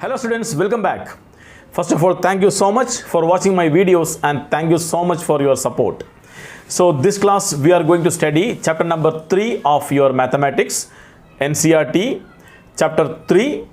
Hello students, welcome back. First of all, thank you so much for watching my videos and thank you so much for your support. So this class we are going to study chapter number 3 of your mathematics NCERT, chapter 3,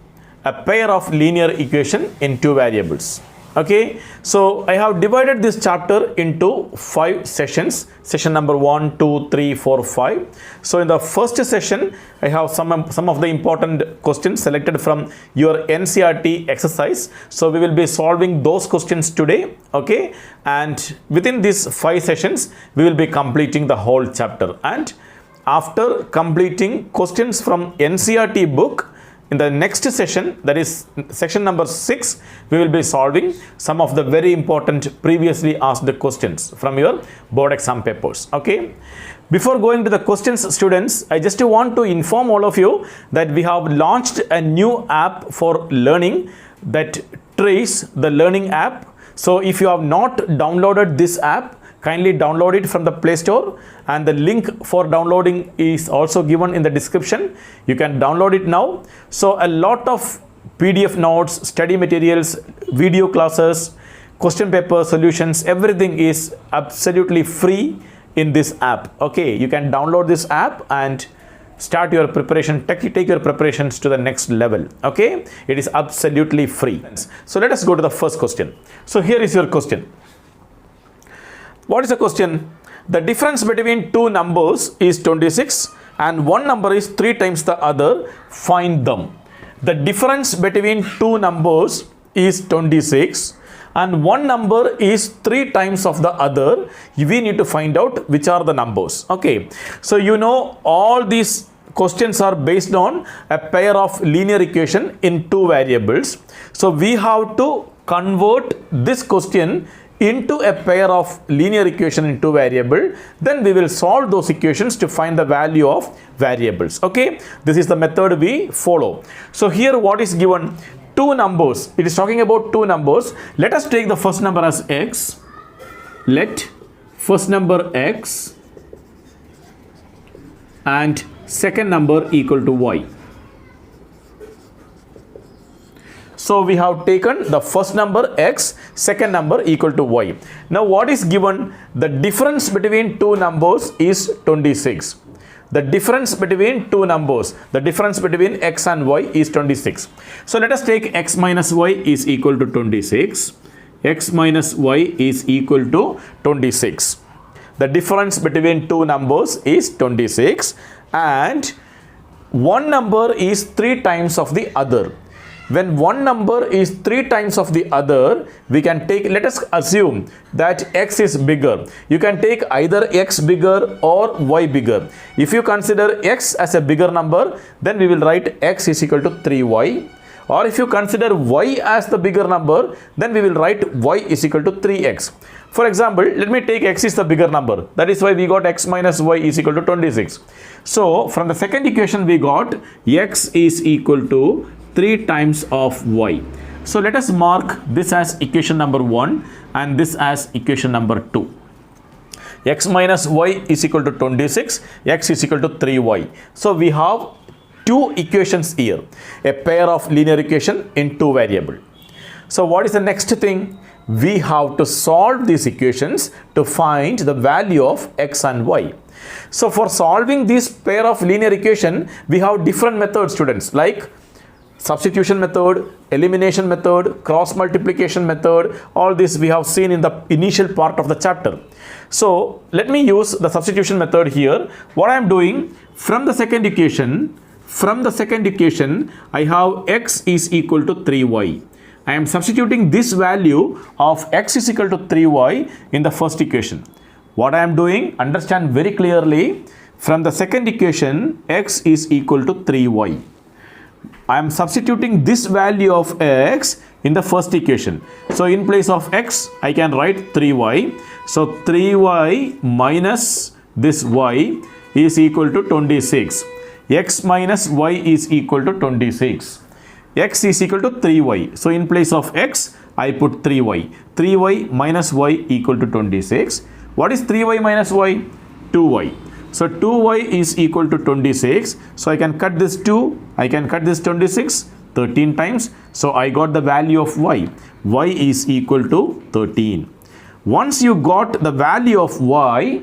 a pair of linear equation in two variables. Okay, so I have divided this chapter into 5 sessions. Session number 1, 2, 3, 4, 5. So in the first session, I have some of the important questions selected from your NCERT exercise. So we will be solving those questions today. Okay, and within these 5 sessions, we will be completing the whole chapter. And after completing questions from NCERT book, in the next session, that is section number 6, we will be solving some of the very important previously asked questions from your board exam papers. Okay. Before going to the questions, students, I just want to inform all of you that we have launched a new app for learning, that Trace, the learning app. So if you have not downloaded this app, kindly download it from the Play Store, and the link for downloading is also given in the description. You can download it now. So a lot of PDF notes, study materials, video classes, question paper solutions, everything is absolutely free in this app. Okay, you can download this app and start your preparation, take your preparations to the next level. Okay, it is absolutely free. So let us go to the first question. So here is your question. What is the question? The difference between two numbers is 26 and one number is 3 times the other. Find them. The difference between two numbers is 26 and one number is 3 times of the other. We need to find out which are the numbers. Okay. So you know all these questions are based on a pair of linear equation in two variables. So we have to convert this question into a pair of linear equation in two variable, then we will solve those equations to find the value of variables. Okay, this is the method we follow. So here what is given? Two numbers. It is talking about two numbers. Let us take the first number as x. Let first number x and second number equal to y. So we have taken the first number x, second number equal to y. Now what is given? The difference between two numbers is 26. The difference between two numbers, the difference between x and y is 26. So let us take x minus y is equal to 26. X minus y is equal to 26. The difference between two numbers is 26 and one number is 3 times of the other. When one number is 3 times of the other, we can take, let us assume that x is bigger. You can take either x bigger or y bigger. If you consider x as a bigger number, then we will write x is equal to 3y. Or if you consider y as the bigger number, then we will write y is equal to 3x. For example, let me take x is the bigger number. That is why we got x minus y is equal to 26. So from the second equation we got x is equal to 3 times of y. So let us mark this as equation number 1 and this as equation number 2. X minus y is equal to 26, x is equal to 3y. So we have two equations here, a pair of linear equation in two variable. So what is the next thing? We have to solve these equations to find the value of x and y. So for solving this pair of linear equation, we have different methods, students, like substitution method, elimination method, cross multiplication method. All this we have seen in the initial part of the chapter. So let me use the substitution method here. What I am doing, from the second equation, I have x is equal to 3y. I am substituting this value of x is equal to 3y in the first equation. What I am doing, understand very clearly, from the second equation, x is equal to 3y. I am substituting this value of x in the first equation. So in place of x, I can write 3y. So 3y minus this y is equal to 26. X minus y is equal to 26. X is equal to 3y. So in place of x, I put 3y. 3y minus y equal to 26. What is 3y minus y? 2y. So 2y is equal to 26. So I can cut this 2, I can cut this 26 13 times. So I got the value of y. Y is equal to 13. Once you got the value of y,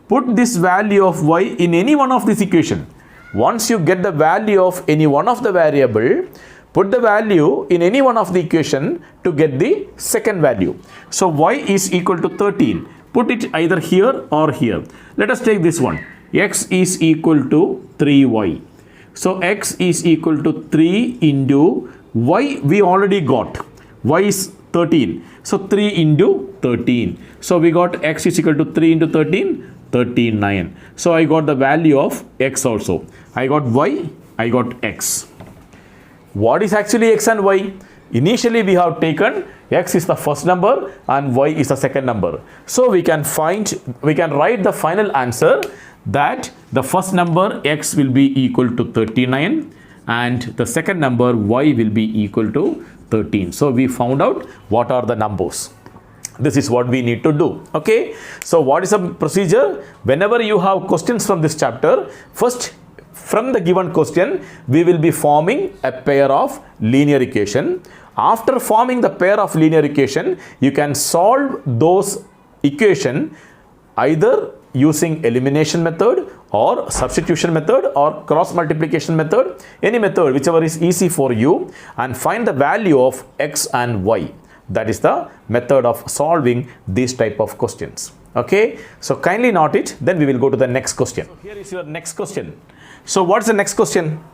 put this value of y in any one of this equation. Once you get the value of any one of the variable, put the value in any one of the equation to get the second value. So y is equal to 13. Put it either here or here. Let us take this one. X is equal to 3y. So x is equal to 3 into y we already got. Y is 13. So 3 into 13. So we got x is equal to 3 into 13. 39. So I got the value of x also. I got y, I got x. What is actually x and y? Initially we have taken x is the first number and y is the second number. So we can write the final answer that the first number x will be equal to 39 and the second number y will be equal to 13. So we found out what are the numbers. This is what we need to do. Okay. So what is the procedure? Whenever you have questions from this chapter, first from the given question, we will be forming a pair of linear equation. After forming the pair of linear equation, you can solve those equation either using elimination method or substitution method or cross multiplication method, any method whichever is easy for you, and find the value of x and y. That is the method of solving these type of questions. Okay, so kindly note it, then we will go to the next question. So here is your next question. So what is the next question?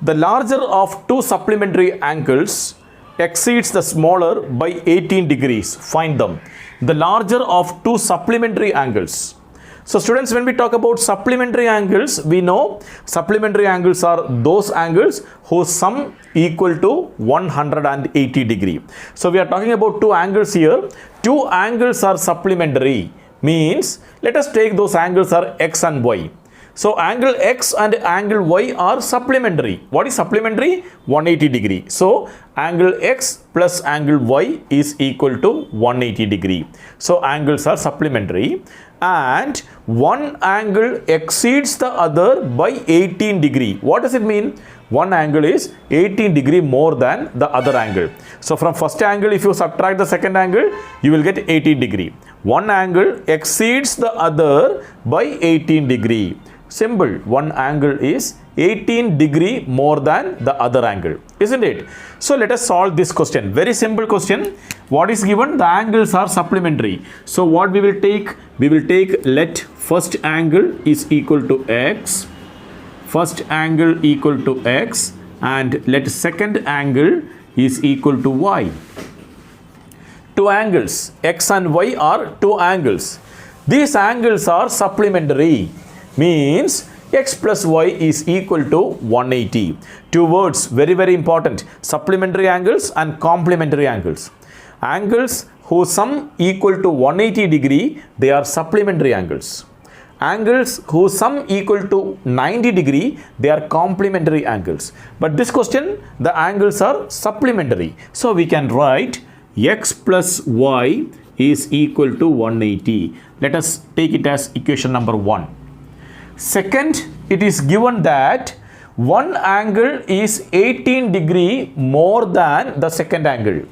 The larger of two supplementary angles exceeds the smaller by 18 degrees. Find them. The larger of two supplementary angles. So students, when we talk about supplementary angles, we know supplementary angles are those angles whose sum equal to 180 degree. So we are talking about two angles here. Two angles are supplementary, means let us take those angles are x and y. So angle x and angle y are supplementary. What is supplementary? 180 degree. So angle x plus angle y is equal to 180 degree. So angles are supplementary and one angle exceeds the other by 18 degree. What does it mean? One angle is 18 degree more than the other angle. So from first angle, if you subtract the second angle, you will get 18 degree. One angle exceeds the other by 18 degree. Simple. One angle is 18 degree more than the other angle, isn't it? So let us solve this question. Very simple question. What is given? The angles are supplementary. So what we will take? We will take let first angle is equal to x. First angle equal to x and let second angle is equal to y. Two angles, x and y are two angles. These angles are supplementary, means x plus y is equal to 180. Two words, very, very important. Supplementary angles and complementary angles. Angles whose sum equal to 180 degree, they are supplementary angles. Angles whose sum equal to 90 degree, they are complementary angles. But this question, the angles are supplementary. So we can write x plus y is equal to 180. Let us take it as equation number 1. Second, it is given that one angle is 18 degree more than the second angle.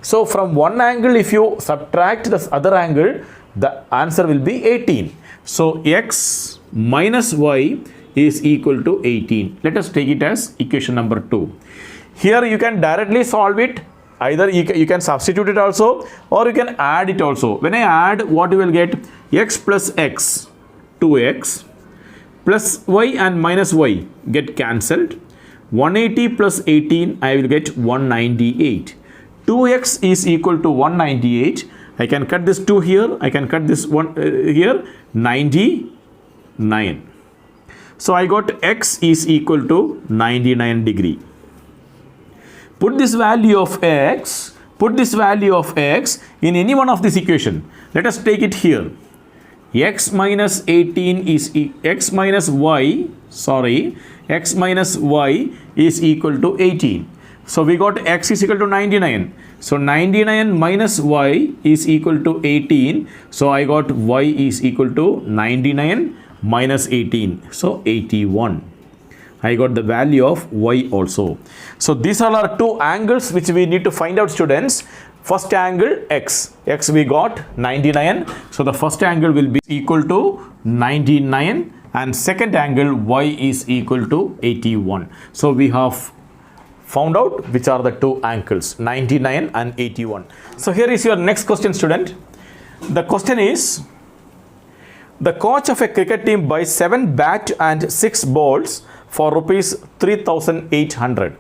So from one angle, if you subtract the other angle, the answer will be 18. So x minus y is equal to 18. Let us take it as equation number 2. Here you can directly solve it. Either you can substitute it also or you can add it also. When I add, what you will get? X plus x, 2x. Plus y and minus y get cancelled. 180 plus 18, I will get 198. 2x is equal to 198. I can cut this 2 here. I can cut this 1 here. 99. So I got x is equal to 99 degree. Put this value of x in any one of this equation. Let us take it here. X minus 18 is x minus y is equal to 18. So we got x is equal to 99. So 99 minus y is equal to 18. So I got y is equal to 99 minus 18. So 81. I got the value of y also. So these are our two angles which we need to find out, students. First angle x. X we got 99. So the first angle will be equal to 99 and second angle y is equal to 81. So we have found out which are the two angles, 99 and 81. So here is your next question, student. The question is, the coach of a cricket team buys 7 bat and 6 balls for rupees 3,800.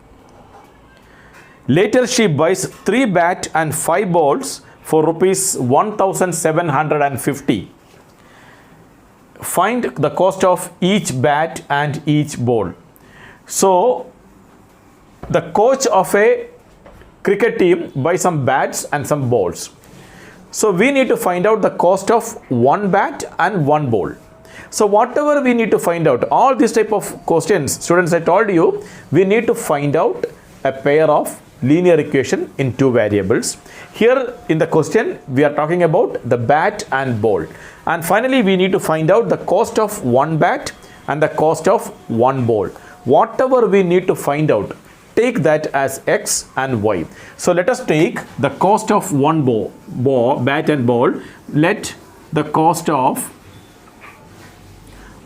Later she buys 3 bat and 5 balls for rupees 1,750. Find the cost of each bat and each ball. So the coach of a cricket team buys some bats and some balls. So we need to find out the cost of one bat and one ball. So whatever we need to find out, all these type of questions, students, I told you, we need to find out a pair of linear equation in two variables. Here in the question, we are talking about the bat and ball. And finally, we need to find out the cost of one bat and the cost of one ball. Whatever we need to find out, take that as x and y. So let us take the cost of one bat and ball. Let the cost of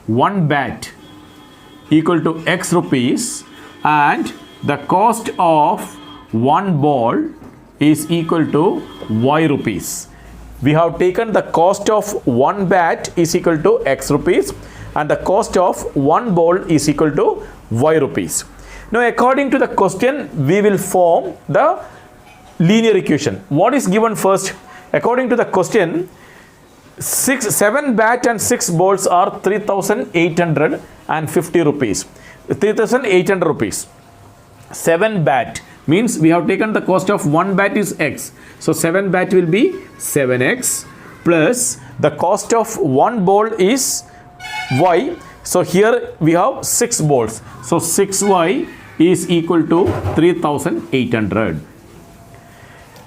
one bat equal to x rupees and the cost of one ball is equal to y rupees. We have taken the cost of one bat is equal to x rupees and the cost of one ball is equal to y rupees. Now according to the question, we will form the linear equation. What is given first? According to the question, 7 bat and 6 balls are 3,850 rupees. 3,800 rupees. 7 bat means we have taken the cost of one bat is x. So 7 bat will be 7x plus the cost of one ball is y. So here we have 6 balls. So 6y is equal to 3,800.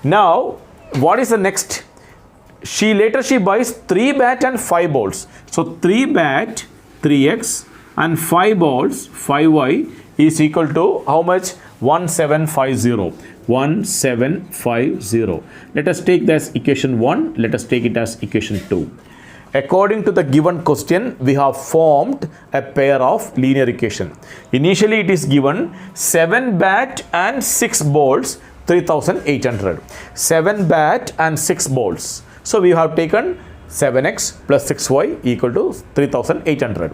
Now what is the next? Later she buys 3 bat and 5 balls. So 3 bat 3x and 5 balls 5y is equal to how much? 1750. 1750. Let us take this equation 1. Let us take it as equation 2. According to the given question, we have formed a pair of linear equation. Initially it is given 7 bat and 6 balls 3,800. 7 bat and 6 balls. So we have taken 7x plus 6y equal to 3,800.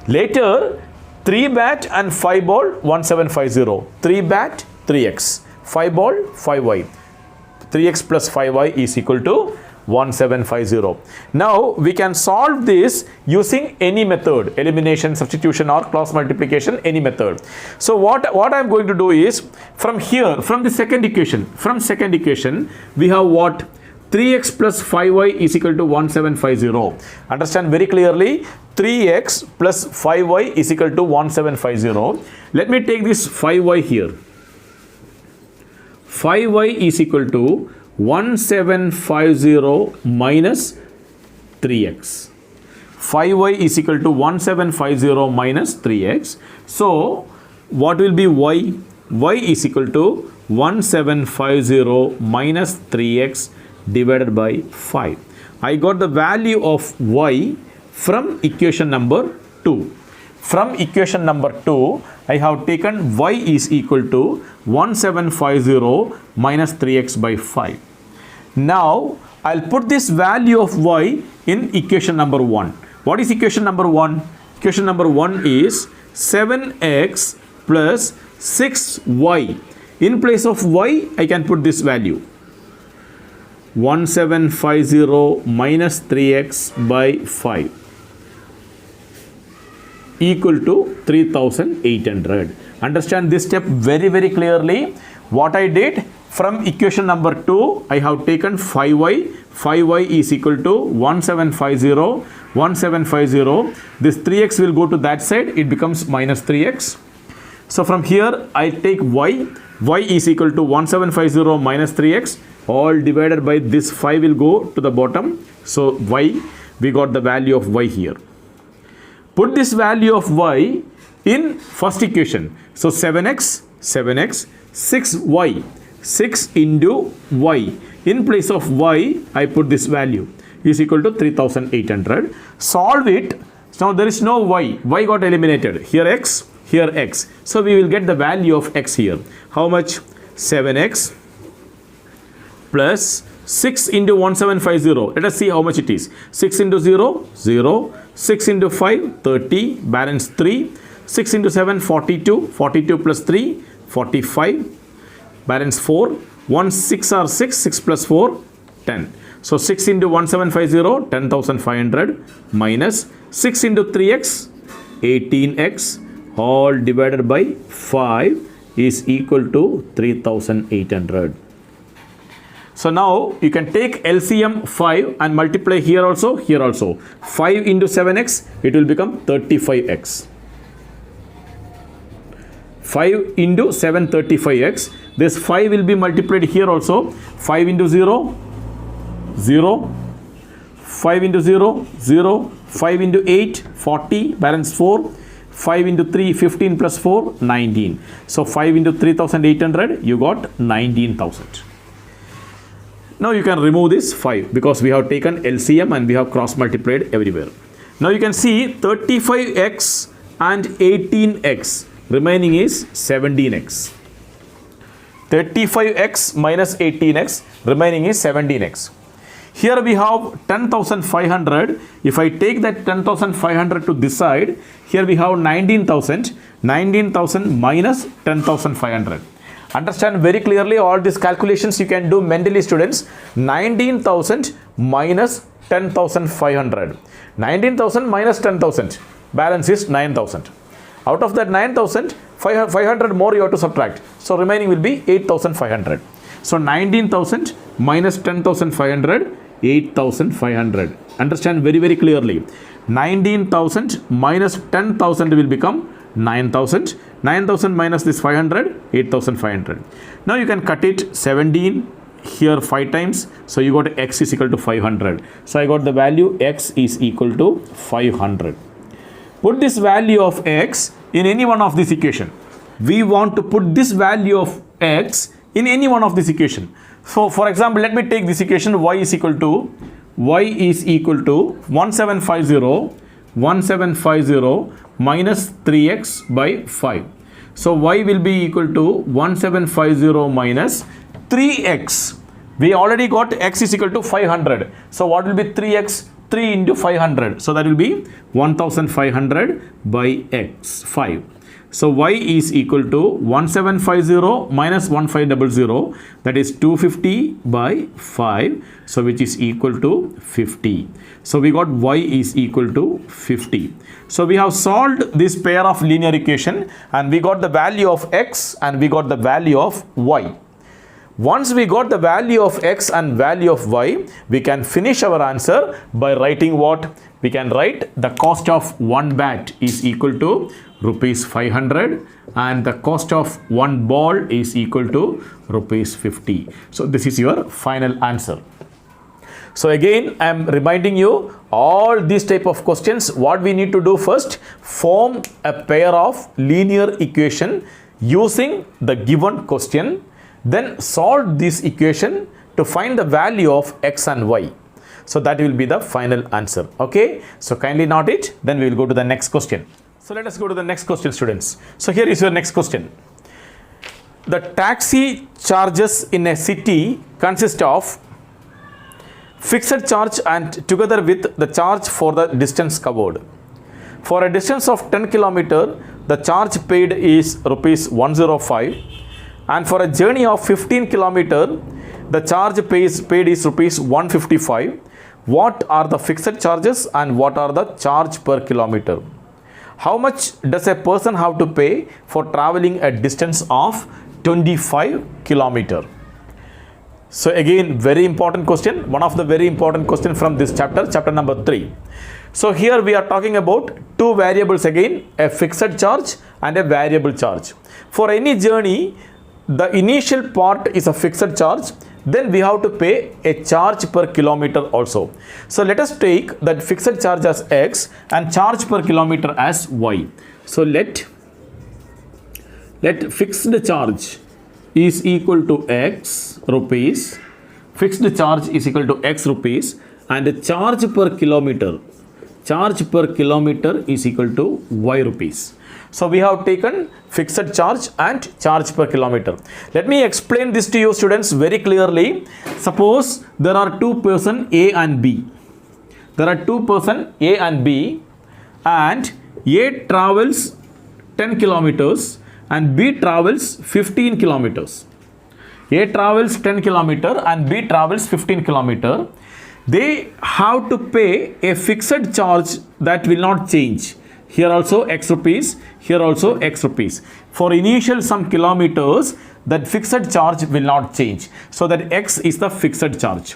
Later 3 bat and 5 ball 1750. 3 bat 3x. 5 ball 5y. 3x plus 5y is equal to 1750. Now we can solve this using any method, elimination, substitution or cross multiplication, any method. So what I am going to do is, from here, from the second equation, we have what? 3x plus 5y is equal to 1750. Understand very clearly, 3x plus 5y is equal to 1750. Let me take this 5y here. 5y is equal to 1750 minus 3x. 5y is equal to 1750 minus 3x. So what will be y? Y is equal to 1750 minus 3x divided by 5. I got the value of y from equation number 2. From equation number 2, I have taken y is equal to 1750 minus 3x by 5. Now, I'll put this value of y in equation number 1. What is equation number 1? Equation number 1 is 7x plus 6y. In place of y, I can put this value. 1750 minus 3x by 5 equal to 3,800. Understand this step very, very clearly. What I did, from equation number 2, I have taken 5y. 5y is equal to 1750. 1750. This 3x will go to that side. It becomes minus 3x. So from here, I take y. Y is equal to 1750 minus 3x. All divided by this 5 will go to the bottom. So y, we got the value of y here. Put this value of y in first equation. So 7x, 6y, 6 into y. In place of y, I put this value is equal to 3800. Solve it. Now there is no y. Y got eliminated. Here x, here x. So we will get the value of x here. How much? 7x plus 6 into 1750. Let us see how much it is. 6 into 0, 0. 6 into 5, 30. Balance 3. 6 into 7, 42. 42 plus 3, 45. Balance 4. 1 6 are 6. 6 plus 4, 10. So 6 into 1750, 10,500 minus 6 into 3x, 18x, all divided by 5 is equal to 3800. So now you can take LCM 5 and multiply here also, here also. 5 into 7x, it will become 35x. 5 into 7, 35x. This 5 will be multiplied here also. 5 into 0, 0. 5 into 0, 0. 5 into 8, 40. Balance 4. 5 into 3, 15 plus 4, 19. So 5 into 3800, you got 19,000. Now you can remove this 5 because we have taken LCM and we have cross multiplied everywhere. Now you can see 35x and 18x. Remaining is 17x. 35x minus 18x. Remaining is 17x. Here we have 10,500. If I take that 10,500 to this side, here we have 19,000. 19,000 minus 10,500. Understand very clearly all these calculations you can do mentally, students. 19,000 minus 10,500. 19,000 minus 10,000. Balance is 9,000. Out of that 9,000, 500 more you have to subtract. So remaining will be 8,500. So 19,000 minus 10,500, 8,500. Understand very, very clearly. 19,000 minus 10,000 will become 9,000. 9,000 minus this 500, 8,500. Now you can cut it 17 here 5 times. So you got x is equal to 500. So I got the value x is equal to 500. Put this value of x in any one of this equation. We want to put this value of x in any one of this equation. So for example, let me take this equation. Y is equal to 1750 minus 3x by 5. So y will be equal to 1750 minus 3x. We already got x is equal to 500. So what will be 3x? 3 into 500. So that will be 1500 by x 5. So y is equal to 1750 minus 1500, that is 250 by 5. So which is equal to 50. So we got y is equal to 50. So we have solved this pair of linear equation and we got the value of x and we got the value of y. Once we got the value of x and value of y, we can finish our answer by writing what? We can write the cost of one bat is equal to rupees 500 and the cost of one ball is equal to rupees 50. So this is your final answer. So again, I am reminding you all these type of questions. What we need to do first, form a pair of linear equation using the given question. Then solve this equation to find the value of x and y. So that will be the final answer. Okay. So kindly note it. Then we will go to the next question. So let us go to the next question, students. So here is your next question. The taxi charges in a city consist of fixed charge and together with the charge for the distance covered. For a distance of 10 km, the charge paid is rupees 105. And for a journey of 15 km, the charge paid is rupees 155. What are the fixed charges and what are the charge per kilometer? How much does a person have to pay for traveling a distance of 25 km? So again, very important question. One of the very important question from this chapter, chapter number 3. So here we are talking about two variables again, a fixed charge and a variable charge. For any journey, the initial part is a fixed charge then we have to pay a charge per kilometer also. So let us take that fixed charge as X and charge per kilometer as Y. So let fixed charge is equal to X rupees, fixed charge is equal to X rupees, and the charge per kilometer is equal to Y rupees. So we have taken fixed charge and charge per kilometer. Let me explain this to you students very clearly. Suppose there are two persons A and B. And A travels 10 kilometers and B travels 15 kilometers. A travels 10 kilometer and B travels 15 kilometer. They have to pay a fixed charge that will not change. Here also X rupees, here also X rupees. For initial some kilometers, that fixed charge will not change. So that X is the fixed charge.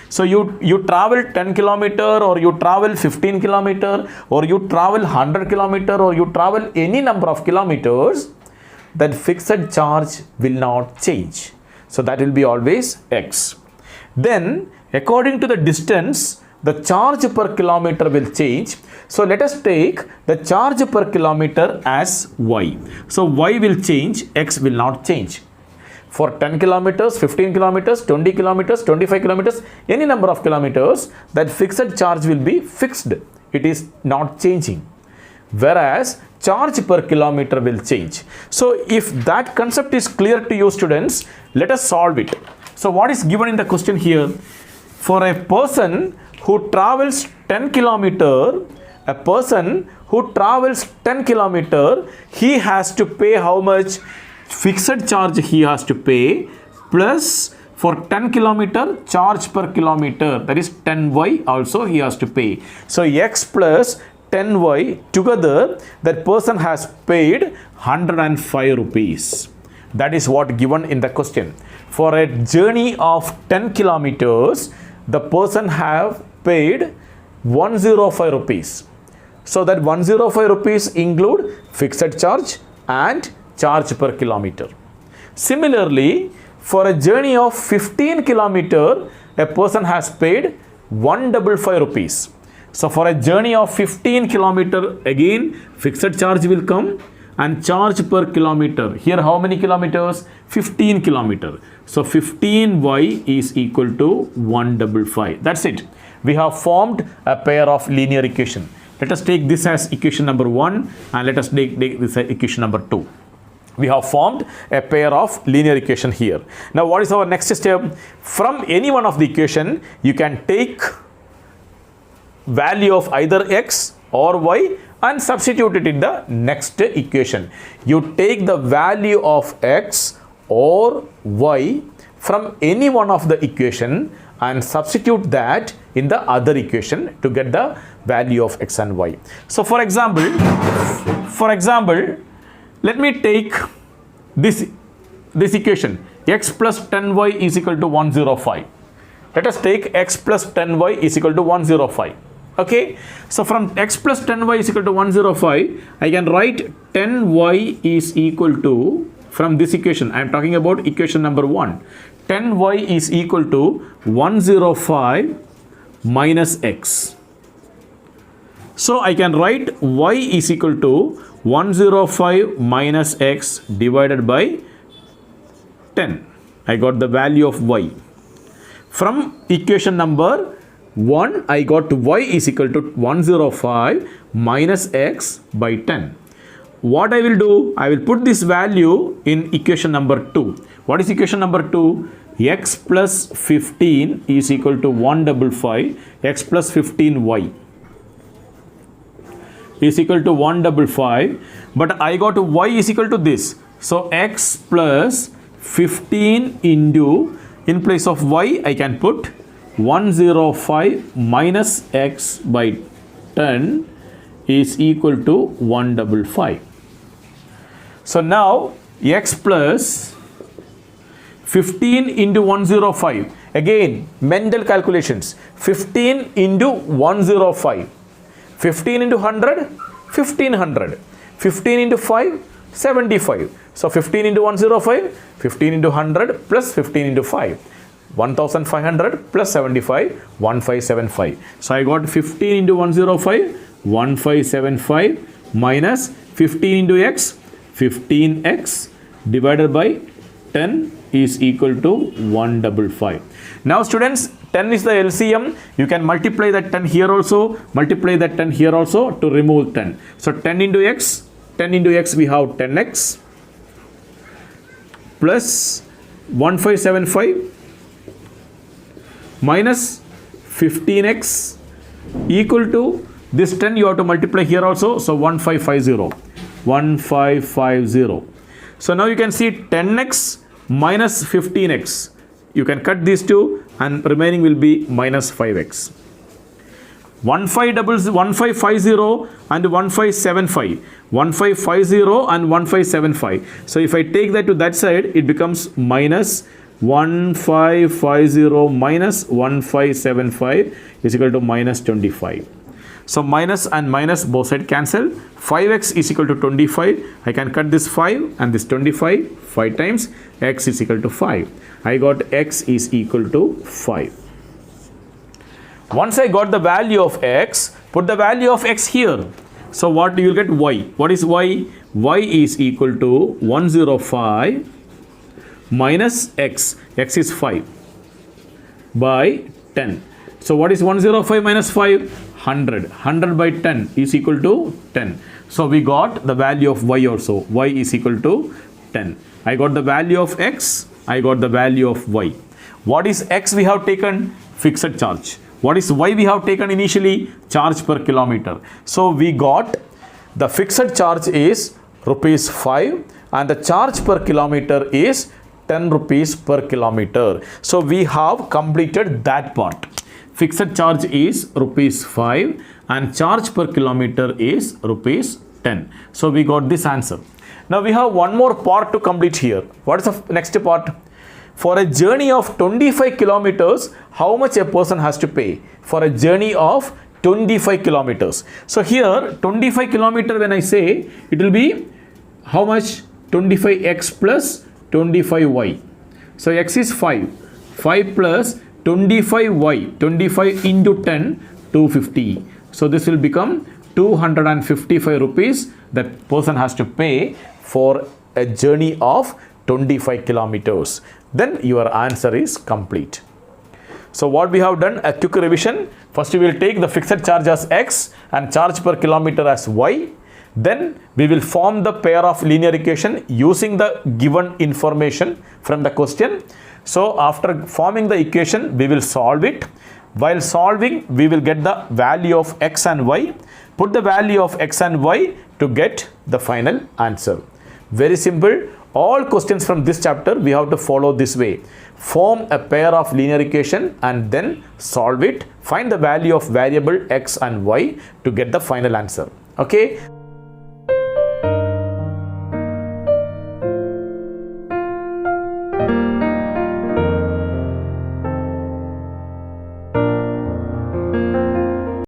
So you travel 10 kilometer, or you travel 15 kilometer, or you travel 100 kilometer, or you travel any number of kilometers, that fixed charge will not change. So that will be always X. Then according to the distance, the charge per kilometer will change. So let us take the charge per kilometer as Y. So Y will change, X will not change. For 10 kilometers, 15 kilometers, 20 kilometers, 25 kilometers, any number of kilometers, that fixed charge will be fixed. It is not changing. Whereas charge per kilometer will change. So if that concept is clear to you students, let us solve it. So what is given in the question here? For a person who travels 10 kilometer, he has to pay how much? Fixed charge he has to pay, plus for 10 kilometer charge per kilometer, that is 10Y also he has to pay. So X plus 10Y together, that person has paid 105 rupees. That is what given in the question. For a journey of 10 kilometers, the person have paid 105 rupees. So that 105 rupees include fixed charge and charge per kilometer. Similarly, for a journey of 15 kilometer, a person has paid 155 rupees. So for a journey of 15 kilometer, again fixed charge will come and charge per kilometer. Here how many kilometers? 15 kilometer. So 15Y is equal to 155. That's it. We have formed a pair of linear equation. Let us take this as equation number 1 and let us take this as equation number 2. We have formed a pair of linear equation here. Now what is our next step? From any one of the equation, you can take value of either X or Y and substitute it in the next equation. You take the value of X or Y from any one of the equation and substitute that in the other equation to get the value of X and Y. So for example, let me take this equation. X plus 10Y is equal to 105. Let us take X plus 10Y is equal to 105. Okay. So from X plus 10Y is equal to 105, I can write 10Y is equal to, from this equation, I am talking about equation number 1. 10Y is equal to 105 minus X. So I can write Y is equal to 105 minus X divided by 10. I got the value of Y. From equation number 1, I got Y is equal to 105 minus X by 10. What I will do? I will put this value in equation number 2. What is equation number 2? X plus 15 is equal to 155. X plus 15Y is equal to 155. But I got Y is equal to this. So X plus 15 into, in place of Y, I can put 105 minus X by 10 is equal to 155. So now X plus 15 into 105. Again, mental calculations. 15 into 105. 15 into 100, 1500. 15 into 5, 75. So 15 into 105, 15 into 100 plus 15 into 5. 1500 plus 75, 1575. So I got 15 into 105, 1575 minus 15 into x, 15x divided by 10 is equal to 155. Now students, 10 is the LCM. You can multiply that 10 here also, multiply that 10 here also to remove 10. So 10 into x we have 10x plus 1575 minus 15x equal to this 10 you have to multiply here also, so 1550. So now you can see 10x minus 15x. You can cut these two and remaining will be minus 5x. 1550 and 1575. 1550 and 1575. So if I take that to that side, it becomes minus 1550 minus 1575 is equal to minus 25. So minus and minus both sides cancel. 5x is equal to 25. I can cut this 5 and this 25. 5 times x is equal to 5. I got x is equal to 5. Once I got the value of x, put the value of x here. So what you will get? Y. What is y? Y is equal to 105 minus x. X is 5 by 10. So what is 105 minus 5? 100. 100 by 10 is equal to 10. So we got the value of y also. Y is equal to 10. I got the value of x. I got the value of y. What is x we have taken? Fixed charge. What is y we have taken initially? Charge per kilometer. So we got the fixed charge is rupees 5 and the charge per kilometer is 10 rupees per kilometer. So we have completed that part. Fixed charge is rupees 5 and charge per kilometer is rupees 10. So we got this answer. Now we have one more part to complete here. What is the next part? For a journey of 25 kilometers, how much a person has to pay? For a journey of 25 kilometers. So here 25 kilometer, when I say, it will be how much? 25x plus 25y. So x is 5. 5 plus 25y. 25 into 10, 250. So this will become 255 rupees that person has to pay for a journey of 25 kilometers. Then your answer is complete. So what we have done, a quick revision. First we will take the fixed charge as x and charge per kilometer as y. Then we will form the pair of linear equation using the given information from the question. So after forming the equation, we will solve it. While solving, we will get the value of x and y. Put the value of x and y to get the final answer. Very simple. All questions from this chapter we have to follow this way. Form a pair of linear equation and then solve it. Find the value of variable x and y to get the final answer. Okay.